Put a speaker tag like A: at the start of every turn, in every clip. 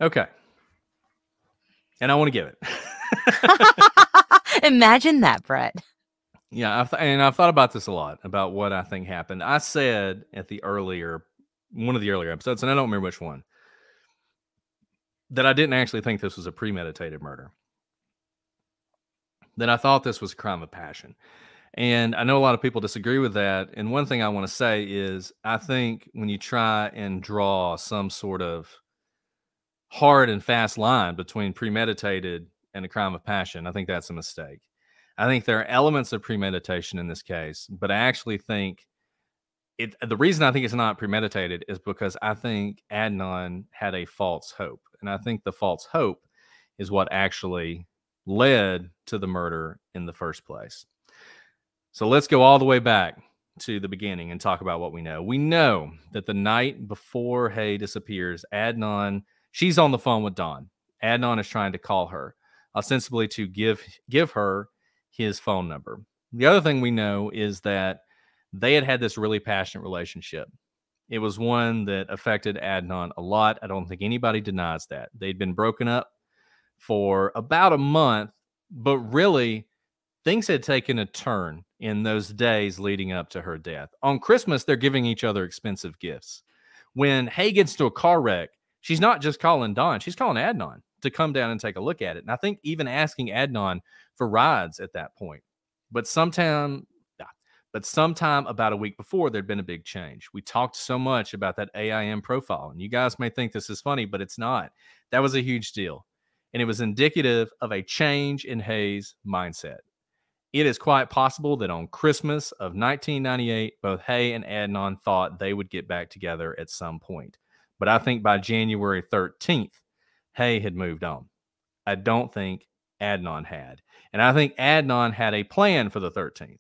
A: Okay. And I want to give it.
B: Imagine that, Brett.
A: Yeah, I've thought about this a lot, about what I think happened. I said at one of the earlier episodes, and I don't remember which one, that I didn't actually think this was a premeditated murder. That I thought this was a crime of passion. And I know a lot of people disagree with that. And one thing I want to say is I think when you try and draw some sort of hard and fast line between premeditated and a crime of passion, I think that's a mistake. I think there are elements of premeditation in this case, but I actually think the reason I think it's not premeditated is because I think Adnan had a false hope. And I think the false hope is what actually led to the murder in the first place. So let's go all the way back to the beginning and talk about what we know. We know that the night before Hay disappears, she's on the phone with Dawn. Adnan is trying to call her, ostensibly to give her his phone number. The other thing we know is that they had this really passionate relationship. It was one that affected Adnan a lot. I don't think anybody denies that. They'd been broken up for about a month, but really things had taken a turn in those days leading up to her death. On Christmas, they're giving each other expensive gifts. When Hay gets to a car wreck, she's not just calling Dawn, she's calling Adnan to come down and take a look at it. And I think even asking Adnan for rides at that point. But sometime about a week before, there'd been a big change. We talked so much about that AIM profile, and you guys may think this is funny, but it's not. That was a huge deal. And it was indicative of a change in Hay's mindset. It is quite possible that on Christmas of 1998, both Hay and Adnan thought they would get back together at some point. But I think by January 13th, Hay had moved on. I don't think Adnan had. And I think Adnan had a plan for the 13th.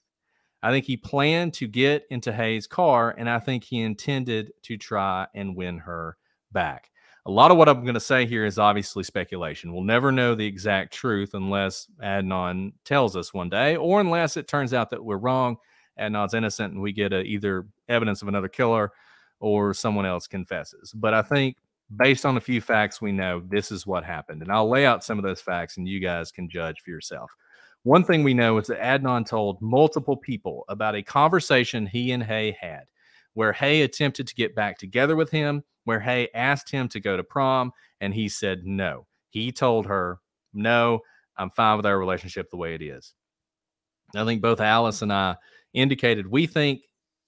A: I think he planned to get into Hay's car, and I think he intended to try and win her back. A lot of what I'm going to say here is obviously speculation. We'll never know the exact truth unless Adnan tells us one day, or unless it turns out that we're wrong, Adnan's innocent, and we get either evidence of another killer or someone else confesses. But I think based on a few facts we know, this is what happened. And I'll lay out some of those facts, and you guys can judge for yourself. One thing we know is that Adnan told multiple people about a conversation he and Hay had, where Hay attempted to get back together with him, where Hay asked him to go to prom, and he said no. He told her, no, I'm fine with our relationship the way it is. I think both Alice and I indicated we think,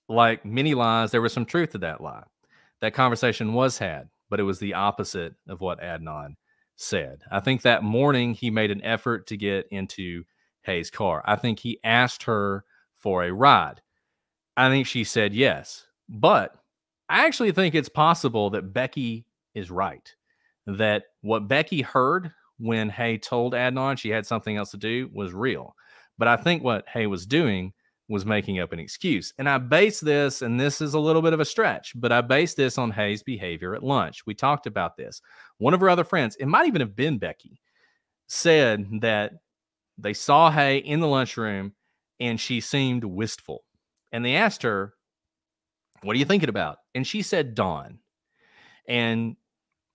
A: like many lies, there was some truth to that lie. That conversation was had, but it was the opposite of what Adnan said. I think that morning he made an effort to get into Hay's car. I think he asked her for a ride. I think she said yes, but I actually think it's possible that Becky is right, that what Becky heard when Hay told Adnan she had something else to do was real. But I think what Hay was doing was making up an excuse. And I base this, and this is a little bit of a stretch, but I base this on Hay's behavior at lunch. We talked about this. One of her other friends, it might even have been Becky, said that they saw Hay in the lunchroom and she seemed wistful. And they asked her, what are you thinking about? And she said Dawn. And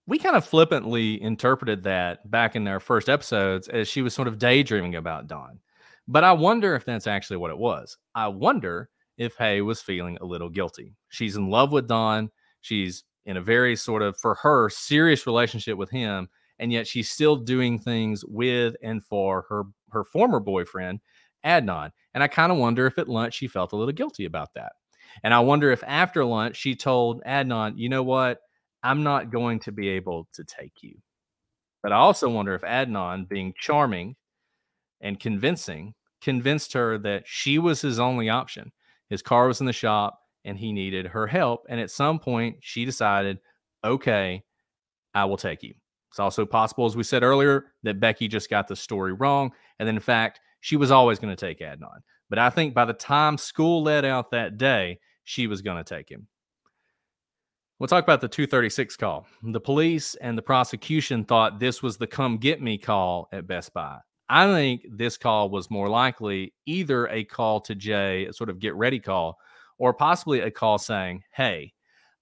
A: we kind of flippantly interpreted that back in our first episodes as she was sort of daydreaming about Dawn. But I wonder if that's actually what it was. I wonder if Hay was feeling a little guilty. She's in love with Dawn. She's in a very sort of, for her, serious relationship with him. And yet she's still doing things with and for her former boyfriend, Adnan. And I kind of wonder if at lunch she felt a little guilty about that. And I wonder if after lunch she told Adnan, you know what? I'm not going to be able to take you. But I also wonder if Adnan, being charming and convincing, convinced her that she was his only option. His car was in the shop and he needed her help. And at some point she decided, okay, I will take you. It's also possible, as we said earlier, that Becky just got the story wrong. And then, in fact, she was always going to take Adnan. But I think by the time school let out that day, she was going to take him. We'll talk about the 236 call. The police and the prosecution thought this was the come get me call at Best Buy. I think this call was more likely either a call to Jay, a sort of get ready call, or possibly a call saying, hey,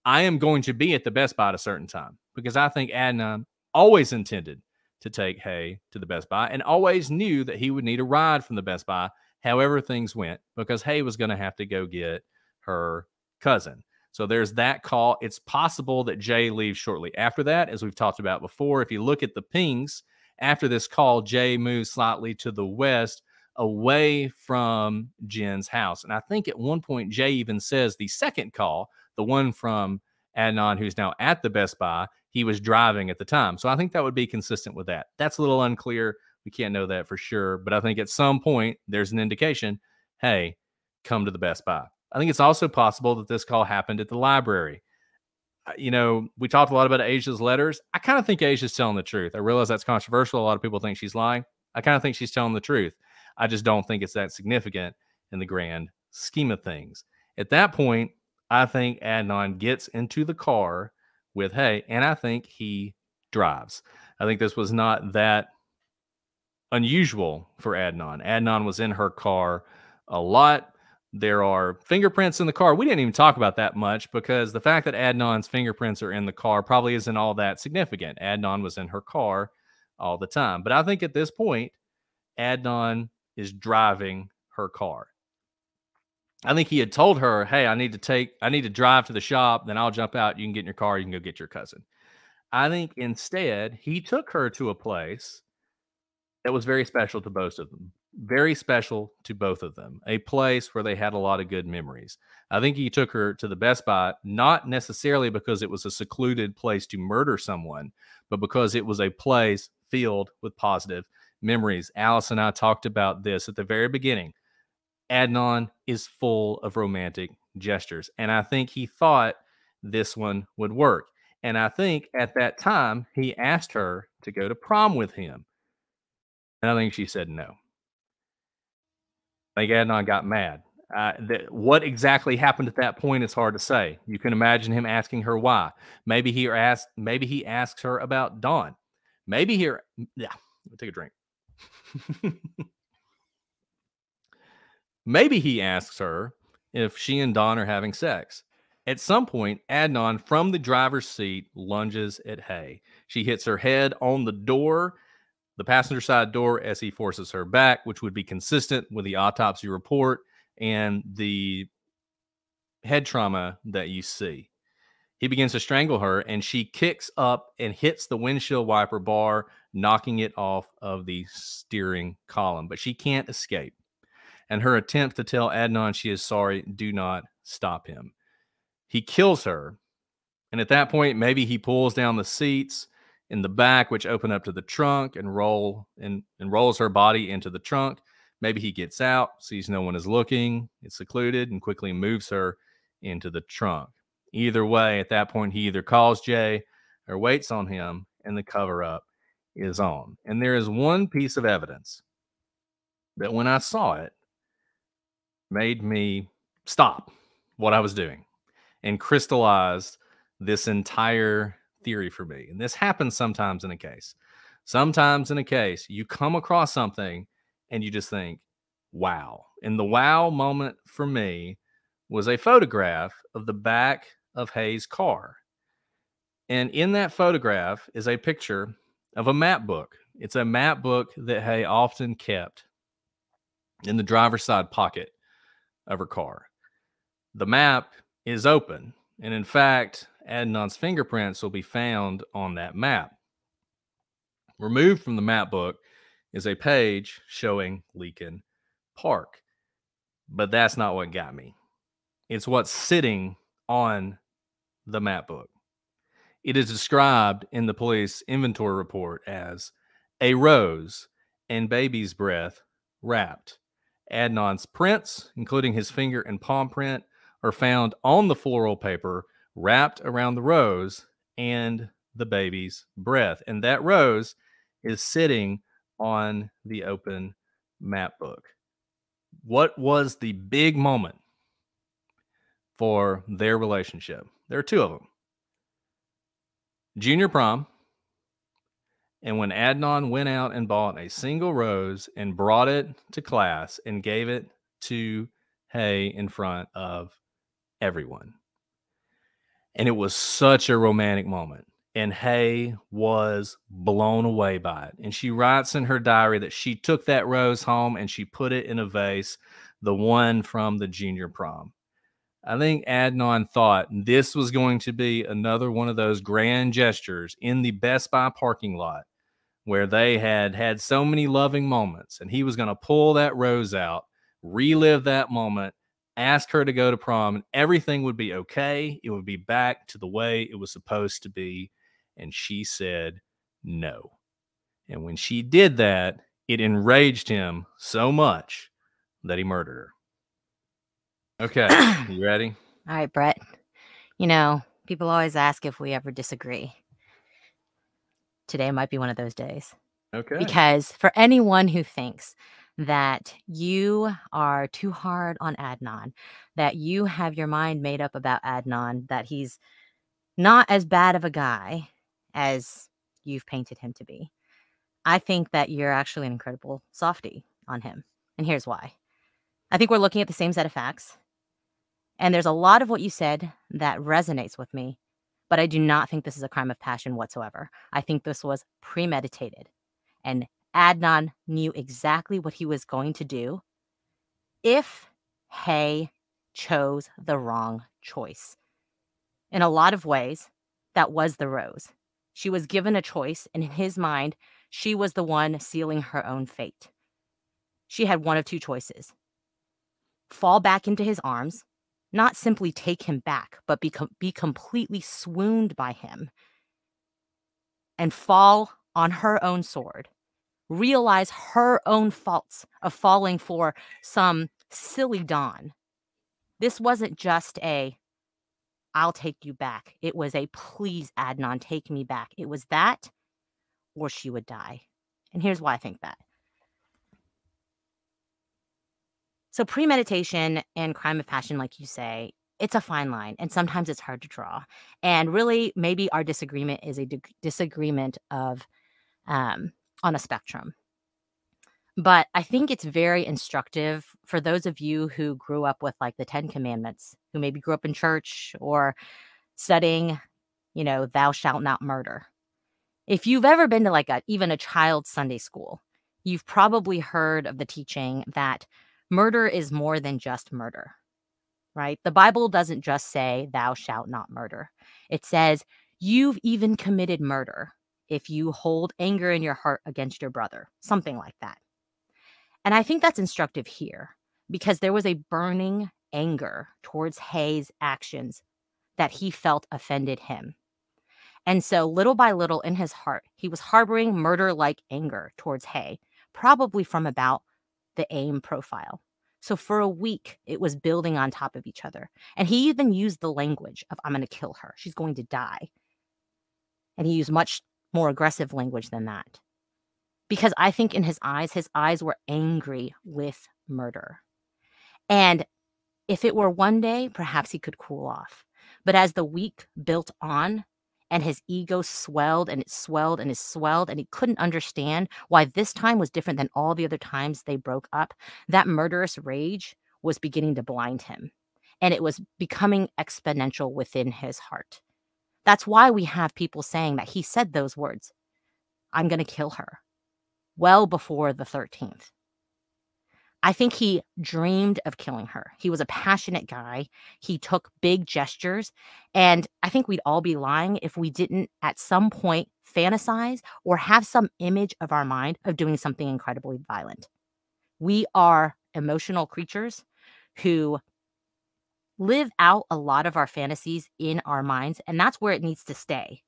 A: I am going to be at the Best Buy at a certain time, because I think Adnan always intended to take Hay to the Best Buy and always knew that he would need a ride from the Best Buy, however things went, because Hay was going to have to go get her cousin. So there's that call. It's possible that Jay leaves shortly after that, as we've talked about before. If you look at the pings after this call, Jay moves slightly to the west away from Jen's house. And I think at one point, Jay even says the second call, the one from Adnan, who's now at the Best Buy, he was driving at the time. So I think that would be consistent with that. That's a little unclear. We can't know that for sure. But I think at some point, there's an indication, hey, come to the Best Buy. I think it's also possible that this call happened at the library. We talked a lot about Asia's letters. I kind of think Asia's telling the truth. I realize that's controversial. A lot of people think she's lying. I kind of think she's telling the truth. I just don't think it's that significant in the grand scheme of things. At that point, I think Adnan gets into the car with Hay, and I think he drives. I think this was not that unusual for Adnan. Adnan was in her car a lot. There are fingerprints in the car. We didn't even talk about that much because the fact that Adnan's fingerprints are in the car probably isn't all that significant. Adnan was in her car all the time. But I think at this point, Adnan is driving her car. I think he had told her, hey, I need to drive to the shop, then I'll jump out. You can get in your car. You can go get your cousin. I think instead, he took her to a place that was very special to both of them. Very special to both of them. A place where they had a lot of good memories. I think he took her to the Best Buy, not necessarily because it was a secluded place to murder someone, but because it was a place filled with positive memories. Alice and I talked about this at the very beginning. Adnan is full of romantic gestures, and I think he thought this one would work. And I think at that time, he asked her to go to prom with him. And I think she said no. I think Adnan got mad. What exactly happened at that point is hard to say. You can imagine him asking her why. Maybe he asks her about Dawn. Maybe here, yeah, take a drink. Maybe he asks her if she and Dawn are having sex. At some point, Adnan, from the driver's seat, lunges at Hay. She hits her head on the passenger side door, as he forces her back, which would be consistent with the autopsy report and the head trauma that you see. He begins to strangle her, and she kicks up and hits the windshield wiper bar, knocking it off of the steering column. But she can't escape. And her attempts to tell Adnan she is sorry do not stop him. He kills her. And at that point, maybe he pulls down the seats in the back, which open up to the trunk, and rolls her body into the trunk. Maybe he gets out, sees no one is looking, it's secluded, and quickly moves her into the trunk. Either way, at that point, he either calls Jay or waits on him, and the cover-up is on. And there is one piece of evidence that when I saw it, made me stop what I was doing and crystallized this entire theory for me. And this happens sometimes in a case. Sometimes in a case, you come across something and you just think, wow. And the wow moment for me was a photograph of the back of Hay's car. And in that photograph is a picture of a map book. It's a map book that Hay often kept in the driver's side pocket of her car. The map is open. And in fact, Adnan's fingerprints will be found on that map. Removed from the map book is a page showing Leakin Park. But that's not what got me. It's what's sitting on the map book. It is described in the police inventory report as a rose and baby's breath wrapped. Adnan's prints, including his finger and palm print, are found on the floral paper wrapped around the rose and the baby's breath. And that rose is sitting on the open map book. What was the big moment for their relationship? There are two of them. Junior prom, and when Adnan went out and bought a single rose and brought it to class and gave it to Hay in front of everyone. And it was such a romantic moment. And Hay was blown away by it. And she writes in her diary that she took that rose home and she put it in a vase, the one from the junior prom. I think Adnan thought this was going to be another one of those grand gestures in the Best Buy parking lot where they had had so many loving moments, and he was going to pull that rose out, relive that moment, ask her to go to prom, and everything would be okay. It would be back to the way it was supposed to be. And she said no. And when she did that, it enraged him so much that he murdered her. Okay, you ready?
B: All right, Brett. People always ask if we ever disagree. Today might be one of those days.
A: Okay.
B: Because for anyone who thinks that you are too hard on Adnan, that you have your mind made up about Adnan, that he's not as bad of a guy as you've painted him to be, I think that you're actually an incredible softie on him. And here's why. I think we're looking at the same set of facts. And there's a lot of what you said that resonates with me, but I do not think this is a crime of passion whatsoever. I think this was premeditated. And Adnan knew exactly what he was going to do if Hay chose the wrong choice. In a lot of ways, that was the rose. She was given a choice, and in his mind, she was the one sealing her own fate. She had one of two choices: fall back into his arms, not simply take him back, but be completely swooned by him, and fall on her own sword, realize her own faults of falling for some silly Don. This wasn't just a, I'll take you back. It was a, please, Adnan, take me back. It was that, or she would die. And here's why I think that. So premeditation and crime of passion, like you say, it's a fine line, and sometimes it's hard to draw. And really, maybe our disagreement is a disagreement of on a spectrum. But I think it's very instructive for those of you who grew up with like the 10 Commandments, who maybe grew up in church or studying, thou shalt not murder. If you've ever been to like even a child's Sunday school, you've probably heard of the teaching that murder is more than just murder, right? The Bible doesn't just say thou shalt not murder. It says you've even committed murder if you hold anger in your heart against your brother, something like that. And I think that's instructive here because there was a burning anger towards Hay's actions that he felt offended him. And so little by little in his heart, he was harboring murder-like anger towards Hay, probably from about the AIM profile. So for a week, it was building on top of each other. And he even used the language of, I'm going to kill her. She's going to die. And he used much more aggressive language than that. Because I think in his eyes were angry with murder. And if it were one day, perhaps he could cool off. But as the week built on and his ego swelled and it swelled and it swelled and he couldn't understand why this time was different than all the other times they broke up, that murderous rage was beginning to blind him. And it was becoming exponential within his heart. That's why we have people saying that he said those words, I'm going to kill her, well before the 13th. I think he dreamed of killing her. He was a passionate guy. He took big gestures. And I think we'd all be lying if we didn't at some point fantasize or have some image of our mind of doing something incredibly violent. We are emotional creatures who live out a lot of our fantasies in our minds. And that's where it needs to stay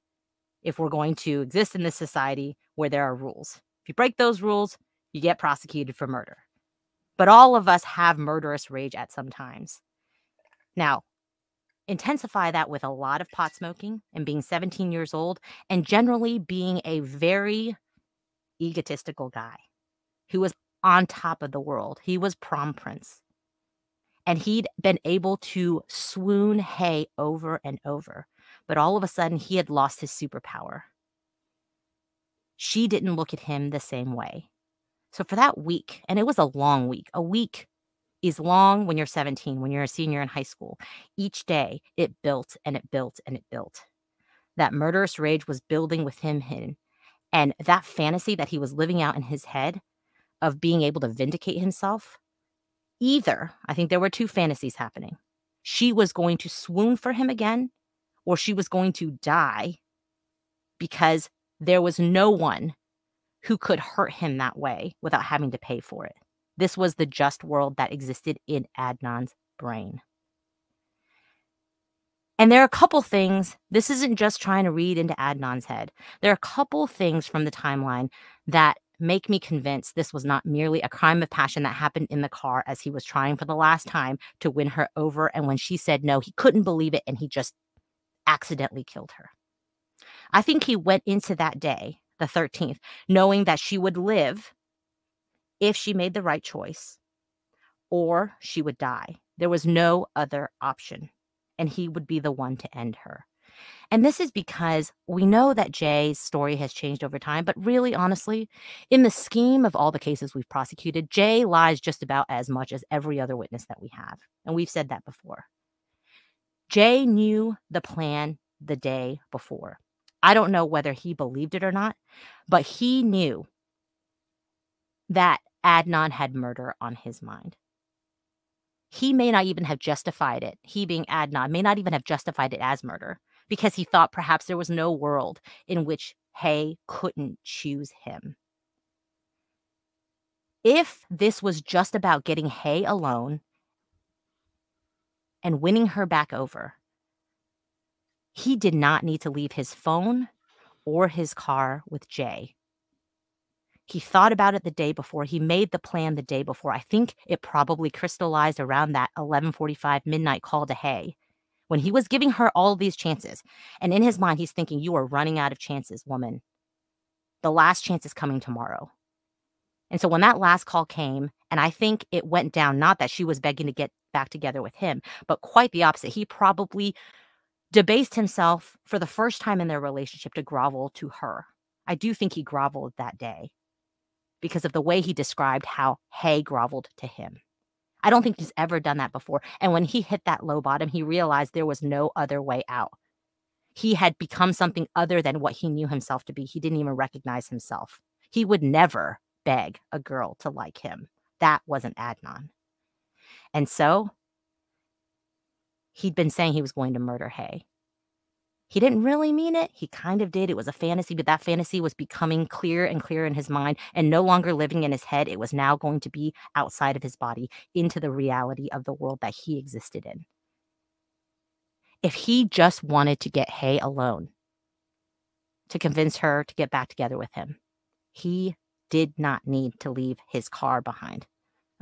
B: if we're going to exist in this society where there are rules. If you break those rules, you get prosecuted for murder. But all of us have murderous rage at some times. Now, intensify that with a lot of pot smoking and being 17 years old and generally being a very egotistical guy who was on top of the world. He was prom prince. And he'd been able to swoon Hay over and over. But all of a sudden, he had lost his superpower. She didn't look at him the same way. So for that week, and it was a long week. A week is long when you're 17, when you're a senior in high school. Each day, it built and it built and it built. that murderous rage was building within him, and that fantasy that he was living out in his head of being able to vindicate himself, either, I think there were two fantasies happening. She was going to swoon for him again, or she was going to die because there was no one who could hurt him that way without having to pay for it. This was the just world that existed in Adnan's brain. And there are a couple things, this isn't just trying to read into Adnan's head. There are a couple things from the timeline that make me convinced this was not merely a crime of passion that happened in the car as he was trying for the last time to win her over. And when she said no, he couldn't believe it and he just accidentally killed her. I think he went into that day, the 13th, knowing that she would live if she made the right choice or she would die. There was no other option, and he would be the one to end her. And this is because we know that Jay's story has changed over time, but really, honestly, in the scheme of all the cases we've prosecuted, Jay lies just about as much as every other witness that we have. And we've said that before. Jay knew the plan the day before. I don't know whether he believed it or not, but he knew that Adnan had murder on his mind. He may not even have justified it. He, being Adnan, may not even have justified it as murder because he thought perhaps there was no world in which Hay couldn't choose him. If this was just about getting Hay alone and winning her back over, he did not need to leave his phone or his car with Jay. He thought about it the day before. He made the plan the day before. I think it probably crystallized around that 11:45 midnight call to Hay when he was giving her all these chances. And in his mind, he's thinking, you are running out of chances, woman. The last chance is coming tomorrow. And so when that last call came, and I think it went down, not that she was begging to get back together with him, but quite the opposite. He probably debased himself for the first time in their relationship to grovel to her. I do think he groveled that day because of the way he described how Hay groveled to him. I don't think he's ever done that before. And when he hit that low bottom, he realized there was no other way out. He had become something other than what he knew himself to be. He didn't even recognize himself. He would never beg a girl to like him. That wasn't Adnan. And so he'd been saying he was going to murder Hay. He didn't really mean it. He kind of did. It was a fantasy, but that fantasy was becoming clearer and clearer in his mind and no longer living in his head. It was now going to be outside of his body into the reality of the world that he existed in. If he just wanted to get Hay alone, to convince her to get back together with him, he did not need to leave his car behind.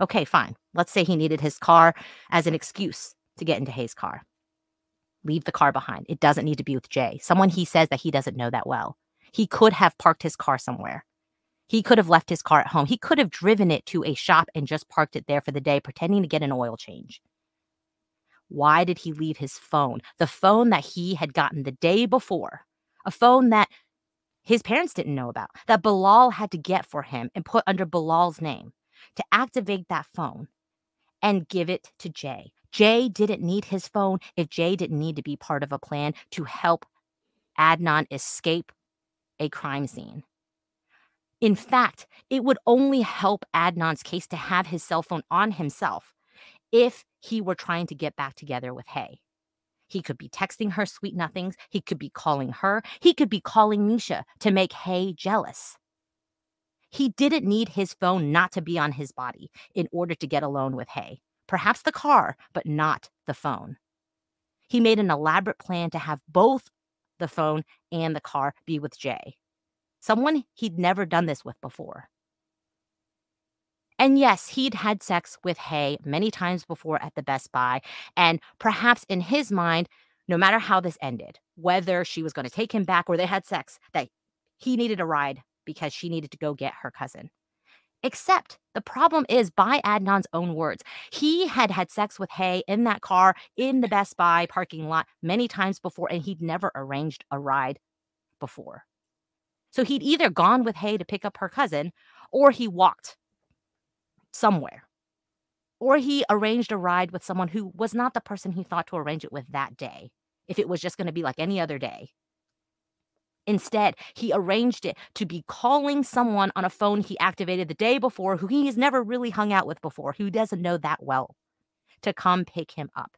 B: Okay, fine. Let's say he needed his car as an excuse to get into Hay's car. Leave the car behind. It doesn't need to be with Jay, someone he says that he doesn't know that well. He could have parked his car somewhere. He could have left his car at home. He could have driven it to a shop and just parked it there for the day, pretending to get an oil change. Why did he leave his phone? The phone that he had gotten the day before, a phone that his parents didn't know about, that Bilal had to get for him and put under Bilal's name, to activate that phone and give it to Jay. Jay didn't need his phone if Jay didn't need to be part of a plan to help Adnan escape a crime scene. In fact, it would only help Adnan's case to have his cell phone on himself if he were trying to get back together with Hay. He could be texting her sweet nothings. He could be calling her. He could be calling Misha to make Hay jealous. He didn't need his phone not to be on his body in order to get alone with Hay. Perhaps the car, but not the phone. He made an elaborate plan to have both the phone and the car be with Jay, someone he'd never done this with before. And yes, he'd had sex with Hay many times before at the Best Buy, and perhaps in his mind, no matter how this ended, whether she was going to take him back or they had sex, that he needed a ride because she needed to go get her cousin. Except the problem is, by Adnan's own words, he had had sex with Hay in that car in the Best Buy parking lot many times before, and he'd never arranged a ride before. So he'd either gone with Hay to pick up her cousin, or he walked somewhere, or he arranged a ride with someone who was not the person he thought to arrange it with that day, if it was just going to be like any other day. Instead, he arranged it to be calling someone on a phone he activated the day before who he has never really hung out with before, who doesn't know that well, to come pick him up.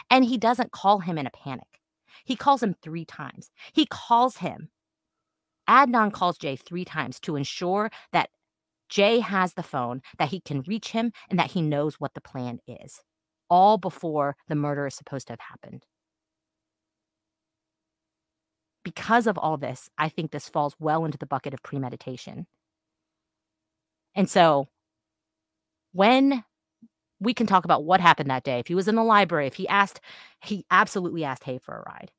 B: And he doesn't call him in a panic. He calls him 3 times. He calls him. Adnan calls Jay 3 times to ensure that Jay has the phone, that he can reach him, and that he knows what the plan is, all before the murder is supposed to have happened. Because of all this, I think this falls well into the bucket of premeditation. And so when we can talk about what happened that day, if he was in the library, if he absolutely asked Hay for a ride.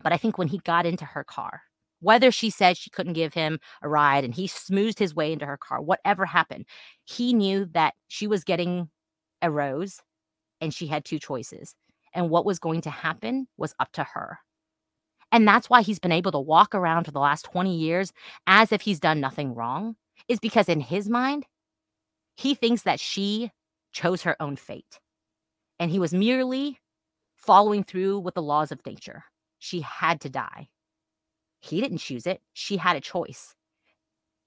B: But I think when he got into her car, whether she said she couldn't give him a ride and he smoothed his way into her car, whatever happened, he knew that she was getting a rose and she had 2 choices. And what was going to happen was up to her. And that's why he's been able to walk around for the last 20 years as if he's done nothing wrong, is because in his mind, he thinks that she chose her own fate. And he was merely following through with the laws of nature. She had to die. He didn't choose it. She had a choice.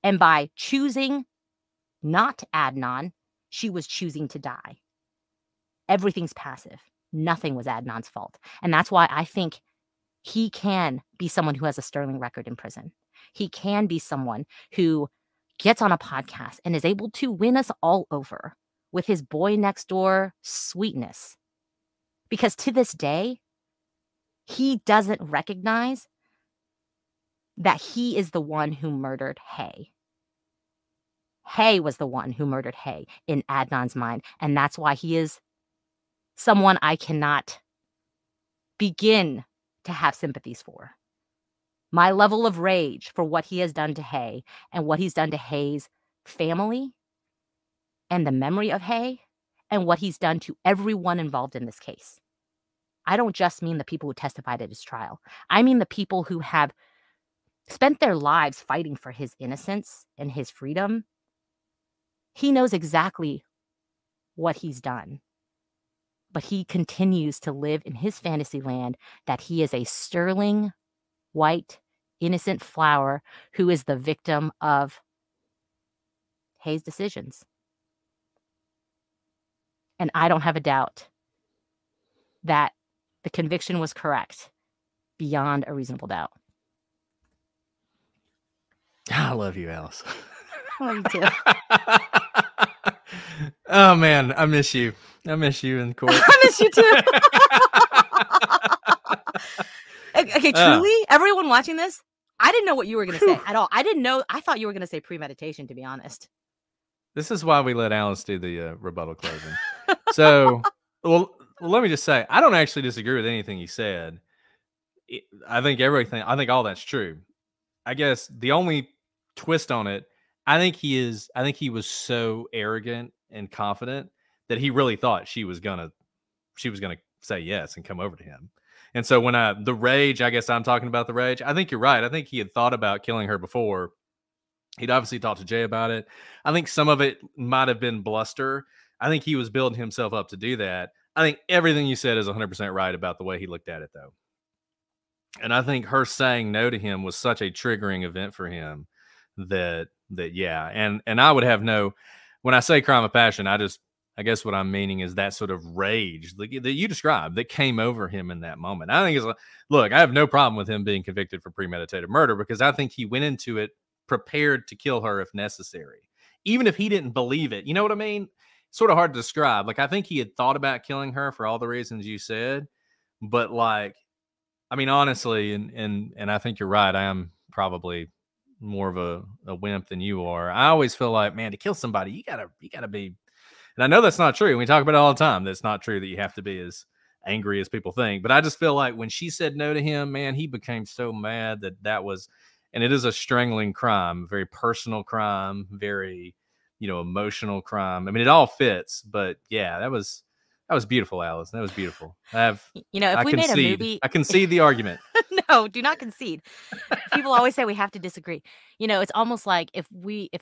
B: And by choosing not Adnan, she was choosing to die. Everything's passive. Nothing was Adnan's fault. And that's why I think he can be someone who has a sterling record in prison. He can be someone who gets on a podcast and is able to win us all over with his boy next door sweetness. Because to this day, he doesn't recognize that he is the one who murdered Hay. Hay was the one who murdered Hay in Adnan's mind. And that's why he is someone I cannot begin to have sympathies for. My level of rage for what he has done to Hay and what he's done to Hay's family and the memory of Hay and what he's done to everyone involved in this case. I don't just mean the people who testified at his trial. I mean the people who have spent their lives fighting for his innocence and his freedom. He knows exactly what he's done. But he continues to live in his fantasy land that he is a sterling, white, innocent flower who is the victim of Hay's decisions. And I don't have a doubt that the conviction was correct beyond a reasonable doubt.
A: I love you, Alice.
B: I love you too.
A: Oh, man, I miss you. I miss you in court.
B: I miss you too. Okay, truly, everyone watching this, I didn't know what you were going to say at all. I didn't know. I thought you were going to say premeditation, to be honest.
A: This is why we let Alice do the rebuttal closing. So, well, let me just say, I don't actually disagree with anything you said. I think all that's true. I guess the only twist on it, I think he was so arrogant and confident that he really thought she was gonna say yes and come over to him. And so when the rage, I guess I'm talking about the rage. I think you're right. I think he had thought about killing her before. He'd obviously talked to Jay about it. I think some of it might have been bluster. I think he was building himself up to do that. I think everything you said is 100% right about the way he looked at it, though. And I think her saying no to him was such a triggering event for him that yeah. And I would have when I say crime of passion, I guess what I'm meaning is that sort of rage that you described that came over him in that moment. I think look, I have no problem with him being convicted for premeditated murder because I think he went into it prepared to kill her if necessary, even if he didn't believe it. You know what I mean? It's sort of hard to describe. Like, I think he had thought about killing her for all the reasons you said, but like, I mean, honestly, and I think you're right. I am probably more of a wimp than you are. I always feel like, man, to kill somebody, you gotta be. And I know that's not true. We talk about it all the time. That's not true that you have to be as angry as people think. But I just feel like when she said no to him, man, he became so mad that was, and it is a strangling crime, very personal crime, very, emotional crime. I mean, it all fits. But yeah, that was beautiful, Alice. That was beautiful.
B: If we made a movie,
A: I concede the argument.
B: No, do not concede. People always say we have to disagree. It's almost like if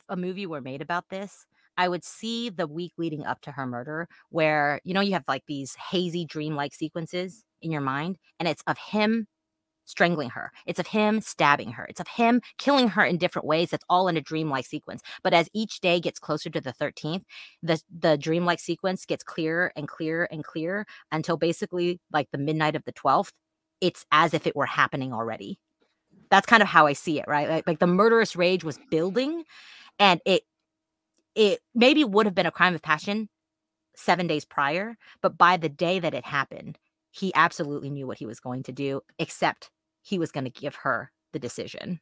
B: a movie were made about this, I would see the week leading up to her murder where, you have like these hazy dreamlike sequences in your mind, and it's of him strangling her. It's of him stabbing her. It's of him killing her in different ways. That's all in a dreamlike sequence. But as each day gets closer to the 13th, the dreamlike sequence gets clearer and clearer and clearer until basically like the midnight of the 12th, it's as if it were happening already. That's kind of how I see it, right? Like the murderous rage was building, and it maybe would have been a crime of passion 7 days prior, but by the day that it happened, he absolutely knew what he was going to do, except he was going to give her the decision.